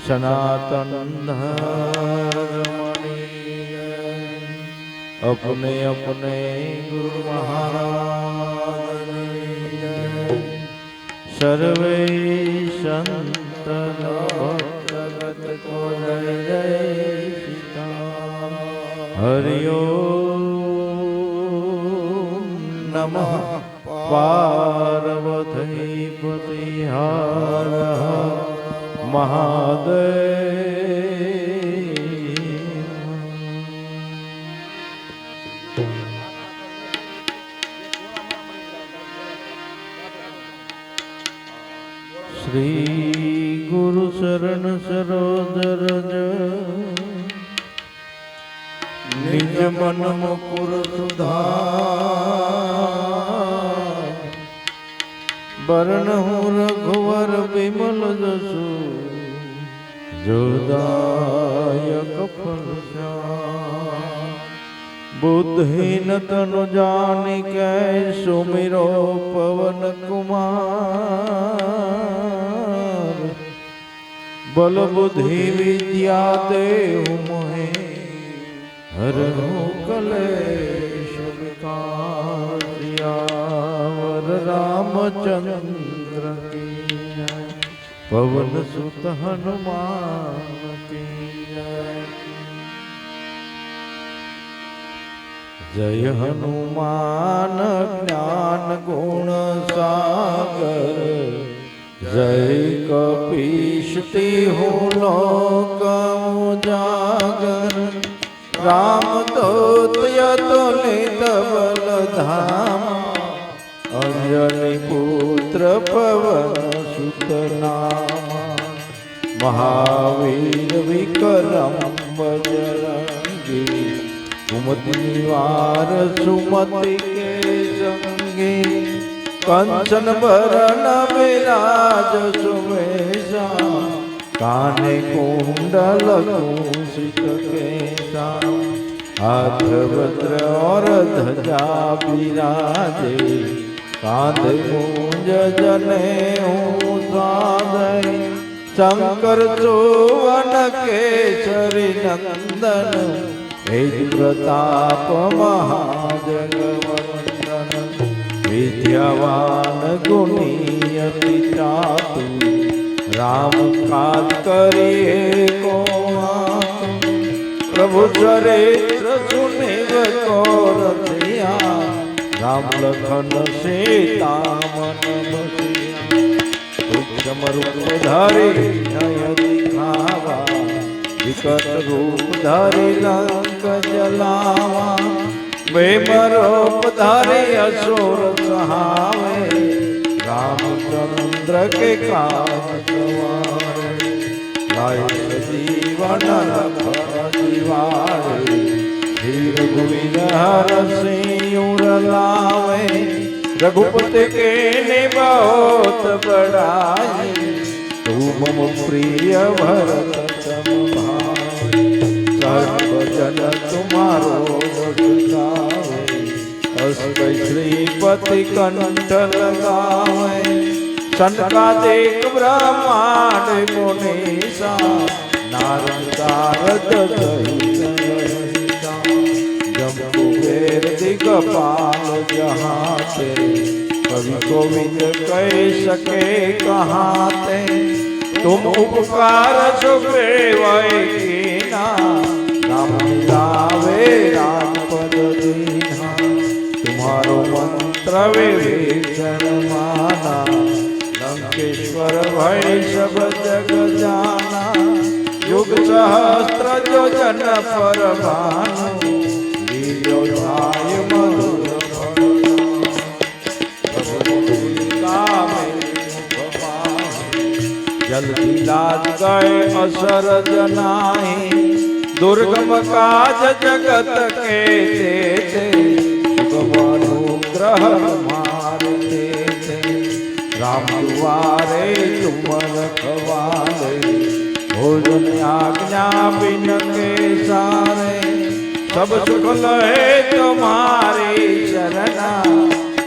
सनातन धर्म अपने अपने गुरु महाराज सर्वे संत भक्त को जय जय सीता हरि ओम नमः पार्वती पति हर महादेव। श्री गुरु शरण सरोज रज निज मन मुकुर सुधार बरनहु रघुवर विमल जसु जोदायक फल बुद्धिहीन तनु जानिकै सुमिरो पवन कुमार बल बुद्धि विद्या देहु मोहे हरहु कलेश विकार सियावर रामचंद्र की जय पवन सुत हनुमान की जय। जय हनुमान ज्ञान गुण सागर जय कपीश तिहु लोक उजागर रामदूत अतुलित बल धाम अंजनी पुत्र पवन सुत नामा महावीर विक्रम बजरंगी कुमति निवार सुमति के संगी कंचन बरन विराज सुवेशा काने कुंडल कुंसित केसा हाथ वज्र और ध्वजा विराजे कांधे मूंज जनेऊ साधे शंकर सुवन केसरी नंदन तेज प्रताप महाजगवंदन विद्यावान गुणी अति चातुर राम काज करिए को प्रभु चरित्र सुनिव को रसिया राम लखन सीता मन बसिया सूक्ष्म रूप धरि नय दिखावा विकट रूप धरि लंक जलावा वेम रूप धरि असुर सहावे रामचंद्र के काज सवारे लाए जीवन रखन जीवारे धीर गोविंद हर सिंह लावे रघुपति के ने बहुत बड़ाई तू मम प्रिय भरत सम भाई सर्व जन तुम्हारो गावे अष्ट श्रीपति कंठ लगावे सनकादिक ब्रह्मांड मुनीसा नारद सारद सहित जम्बू कुबेर दिगपाल जहाते कवि कोविद कह सके कहाते तुम उपकार सुग्रीव कीना नाम मिलावे रामपद दीना तुम्हारो मंत्र विभीषण माना लंकेश्वर भय सब जग जाना युग सहस्त्र जो जन पर भानु लीलोधाय मधुर जल्दी लाज गए असर जनाही दुर्गम काज जगत के देते शुभ अनुग्रह मारते थे राम दुआरे तुम रखवाले भोजन आज्ञा बिन के सारे सब सुख लहे तुम्हारी शरणा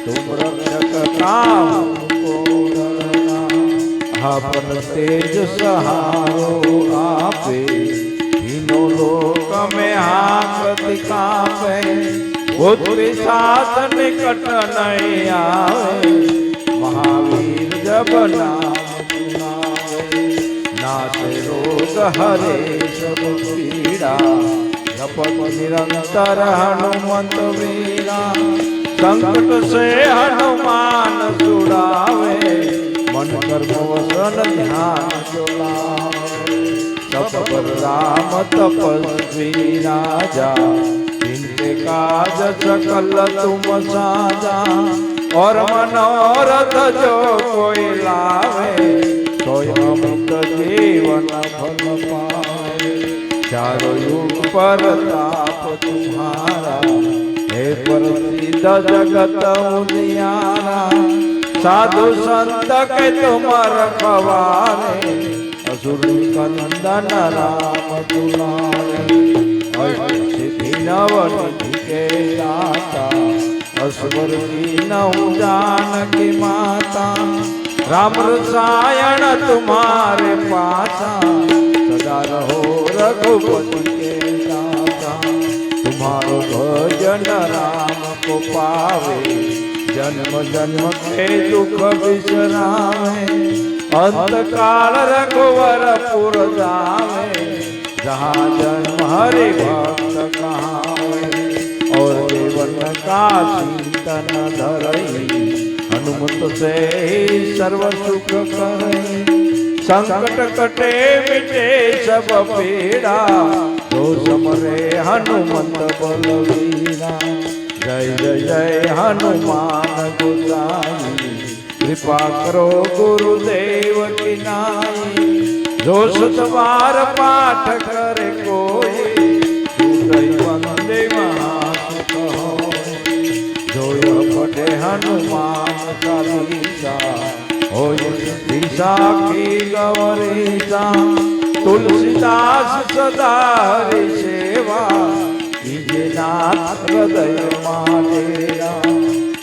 तुम रक्षक काहू को डरना આપન તેજ સહારો આપે હીનો લોક મેં હાકતિ કાપે ભૂત વિષાદ નિકટ નહીં આવે મહાવીર જબ નામ સુનાવે નાશે રોગ હરે સબ પીડા જપત નિરંતર હનુમંત વીરા संकट से हनुमान छुड़ावे मन कर्म वसन ध्यान डोलावे सब पर राम तपस्वी राजा जिनके काज सकल तुम साजा और मनोरथ जो कोई लावे तो अमृत जीवन फल पावे चारों युग पर ताप तुम्हारा हे प्रसिद्ध जगत उजियारा साधु संत के तुम रखवारे असुर कंदन राम दुलारे सिद्धि नवनिधि के दाता असवर नौ जानकी माता राम रसायन तुम्हारे पासा सदा रहो रघुपति के दाता तुम्हारो भजन राम को पावे जन्म जन्म के दुख बिसरावे अंत काल रघुवर पुर जावे जहाँ जन्म हरि भक्त कहावे और जीवन का चिंतन धरई हनुमत से सर्व सुख करई संकट कटे मिटे सब पीड़ा जो समरे हनुमंत बलवीरा जय जय जय हनुमान गोसाई कृपा करो गुरुदेव की नाई जो सुतवार पाठ करे कोई वंदे महासुख होय जो पढ़े हनुमान चालीसा होय दिशा की गौरीसा तुलसीदास सदा हरि सेवा कीजे नाथ हृदय माडेरा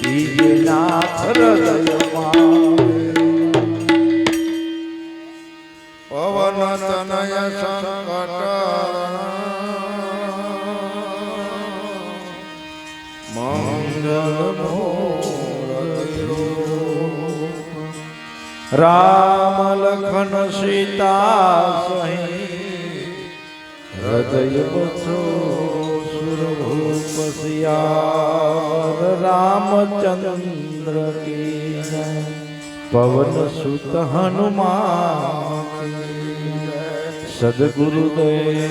कीजे नाथ हृदय पवन तनय संकट मंगल राम लखन सीता सही हृदय बसो सुरभूप सियार रामचंद्र की जय पवन सुत हनुमान की जय सद्गुरुदेव